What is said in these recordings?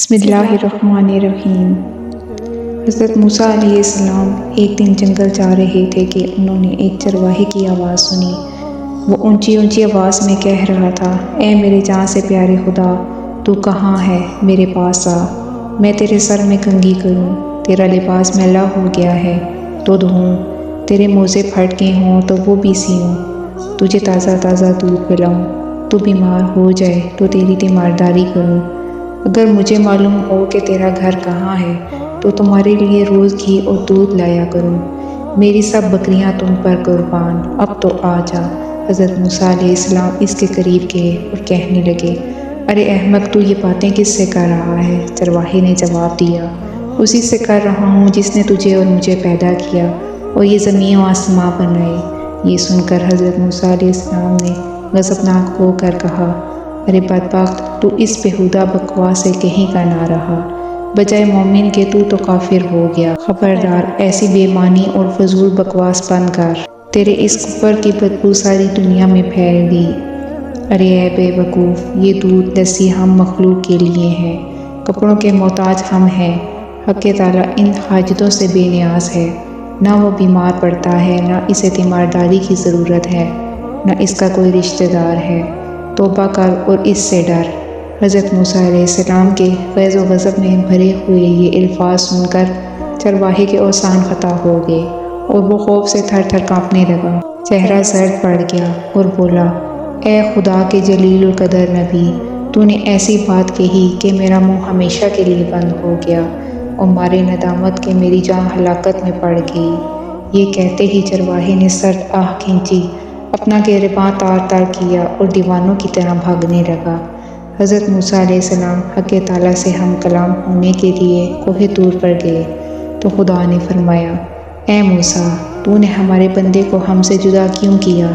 بسم اللہ الرحمن الرحیم۔ حضرت موسیٰ علیہ السلام ایک دن جنگل جا رہے تھے کہ انہوں نے ایک چرواہے کی آواز سنی۔ وہ اونچی اونچی آواز میں کہہ رہا تھا، اے میرے جان سے پیارے خدا، تو کہاں ہے؟ میرے پاس آ، میں تیرے سر میں کنگھی کروں، تیرا لباس میلا ہو گیا ہے تو دھوؤں، تیرے موزے پھٹ گئے ہوں تو وہ بھی سیوں، تجھے تازہ تازہ دودھ پلاؤں، تو بیمار ہو جائے تو تیری تیمارداری کروں۔ اگر مجھے معلوم ہو کہ تیرا گھر کہاں ہے تو تمہارے لیے روز گھی اور دودھ لایا کروں، میری سب بکریاں تم پر قربان، اب تو آ جا۔ حضرت موسیٰ علیہ السلام اس کے قریب گئے اور کہنے لگے، ارے احمق، تو یہ باتیں کس سے کر رہا ہے؟ چرواہے نے جواب دیا، اسی سے کر رہا ہوں جس نے تجھے اور مجھے پیدا کیا اور یہ زمین و آسماں بنائے۔ یہ سن کر حضرت موسیٰ علیہ السلام نے غضبناک ہو کر کہا، ارے بدبخت، تو اس بیہودہ بکواس سے کہیں کا نہ رہا، بجائے مومن کے تو کافر ہو گیا۔ خبردار، ایسی بے معنی اور فضول بکواس بند کر، تیرے اس کفر کی بدبو ساری دنیا میں پھیل گئی۔ ارے اے بے وقوف، یہ دودھ لسی ہم مخلوق کے لیے ہے، کپڑوں کے محتاج ہم ہیں۔ حق تعالیٰ ان حاجتوں سے بے نیاز ہے، نہ وہ بیمار پڑتا ہے، نہ اسے تیمارداری کی ضرورت ہے، نہ اس کا کوئی رشتہ دار ہے۔ توبہ کر اور اس سے ڈر۔ حضرت موسیٰ علیہ السلام کے غیظ و غضب میں بھرے ہوئے یہ الفاظ سن کر چرواہے کے اوزان فتح ہو گئے اور وہ خوف سے تھر تھر کانپنے لگا، چہرہ زرد پڑ گیا اور بولا، اے خدا کے جلیل القدر نبی، تو نے ایسی بات کہی کہ میرا منہ ہمیشہ کے لیے بند ہو گیا اور مارے ندامت کہ میری جان ہلاکت میں پڑ گئی۔ یہ کہتے ہی چرواہے نے سرد آہ کھینچی، اپنا گریباں تار تار کیا اور دیوانوں کی طرح بھاگنے لگا۔ حضرت موسیٰ علیہ السلام حق تعالیٰ سے ہم کلام ہونے کے لیے کوہ طور پر گئے تو خدا نے فرمایا، اے موسیٰ، تو نے ہمارے بندے کو ہم سے جدا کیوں کیا؟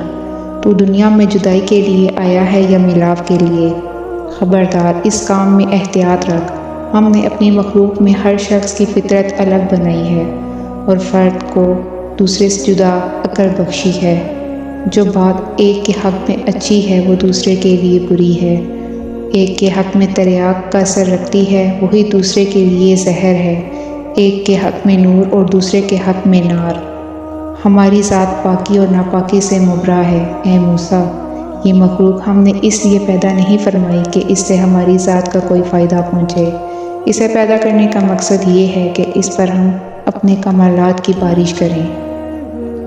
تو دنیا میں جدائی کے لیے آیا ہے یا ملاپ کے لیے؟ خبردار، اس کام میں احتیاط رکھ۔ ہم نے اپنی مخلوق میں ہر شخص کی فطرت الگ بنائی ہے اور فرد کو دوسرے سے جدا عقل بخشی ہے۔ جو بات ایک کے حق میں اچھی ہے وہ دوسرے کے لیے بری ہے، ایک کے حق میں تریاک کا اثر رکھتی ہے وہی دوسرے کے لیے زہر ہے، ایک کے حق میں نور اور دوسرے کے حق میں نار۔ ہماری ذات پاکی اور ناپاکی سے مبرا ہے۔ اے موسیٰ، یہ مخلوق ہم نے اس لیے پیدا نہیں فرمائی کہ اس سے ہماری ذات کا کوئی فائدہ پہنچے، اسے پیدا کرنے کا مقصد یہ ہے کہ اس پر ہم اپنے کمالات کی بارش کریں۔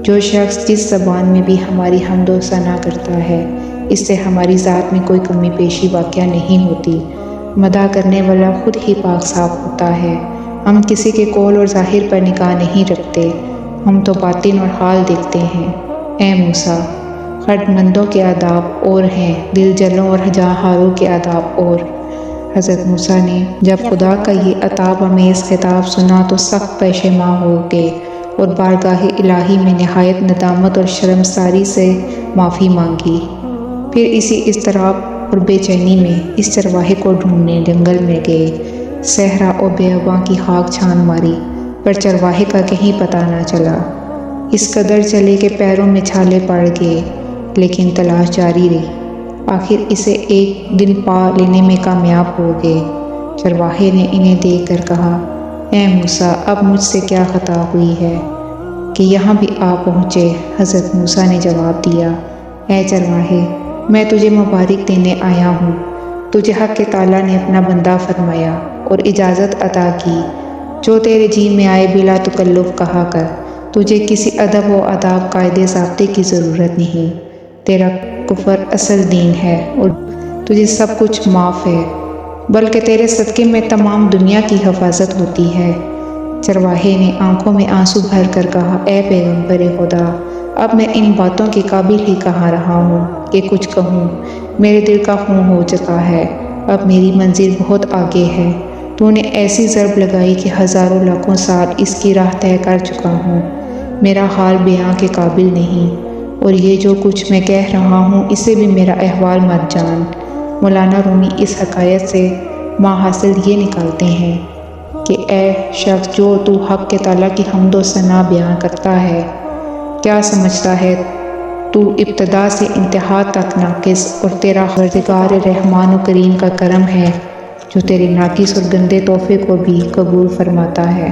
جو شخص جس زبان میں بھی ہماری حمد و ثنا کرتا ہے، اس سے ہماری ذات میں کوئی کمی بیشی واقع نہیں ہوتی۔ مدح کرنے والا خود ہی پاک صاف ہوتا ہے۔ ہم کسی کے قول اور ظاہر پر نگاہ نہیں رکھتے، ہم تو باطن اور حال دیکھتے ہیں۔ اے موسیٰ، خرد مندوں کے آداب اور ہیں، دل جلوں اور جاں ہاروں کے آداب اور۔ حضرت موسیٰ نے جب خدا کا یہ عتاب آمیز خطاب سنا تو سخت پشیماں ہو گئے اور بارگاہ الہی میں نہایت ندامت اور شرمساری سے معافی مانگی۔ پھر اسی اضطراب اور بے چینی میں اس چرواہے کو ڈھونڈنے جنگل میں گئے، صحرا اور بیاباں کی خاک چھان ماری، پر چرواہے کا کہیں پتہ نہ چلا۔ اس قدر چلے کہ پیروں میں چھالے پڑ گئے، لیکن تلاش جاری رہی۔ آخر اسے ایک دن پا لینے میں کامیاب ہو گئے۔ چرواہے نے انہیں دیکھ کر کہا، اے موسیٰ، اب مجھ سے کیا خطا ہوئی ہے کہ یہاں بھی آ پہنچے؟ حضرت موسیٰ نے جواب دیا، اے چرواہے، میں تجھے مبارک دینے آیا ہوں، تجھے حق تعالیٰ نے اپنا بندہ فرمایا اور اجازت عطا کی، جو تیرے جی میں آئے بلا تکلف کہا کر، تجھے کسی ادب و آداب قاعدے ضابطے کی ضرورت نہیں، تیرا کفر اصل دین ہے اور تجھے سب کچھ معاف ہے، بلکہ تیرے صدقے میں تمام دنیا کی حفاظت ہوتی ہے۔ چرواہے نے آنکھوں میں آنسو بھر کر کہا، اے پیغمبر خدا، اب میں ان باتوں کے قابل ہی کہاں رہا ہوں کہ کچھ کہوں، میرے دل کا خون ہو چکا ہے، اب میری منزل بہت آگے ہے، تو نے ایسی ضرب لگائی کہ ہزاروں لاکھوں سال اس کی راہ طے کر چکا ہوں، میرا حال بیان کے قابل نہیں، اور یہ جو کچھ میں کہہ رہا ہوں اسے بھی میرا احوال مت جان۔ مولانا رومی اس حکایت سے ماحصل یہ نکالتے ہیں کہ اے شخص، جو تو حق تعالیٰ کی حمد و ثنا بیان کرتا ہے، کیا سمجھتا ہے تو ابتدا سے انتہا تک ناقص اور تیرا پروردگار رحمان و کریم کا کرم ہے جو تیرے ناقص اور گندے تحفے کو بھی قبول فرماتا ہے۔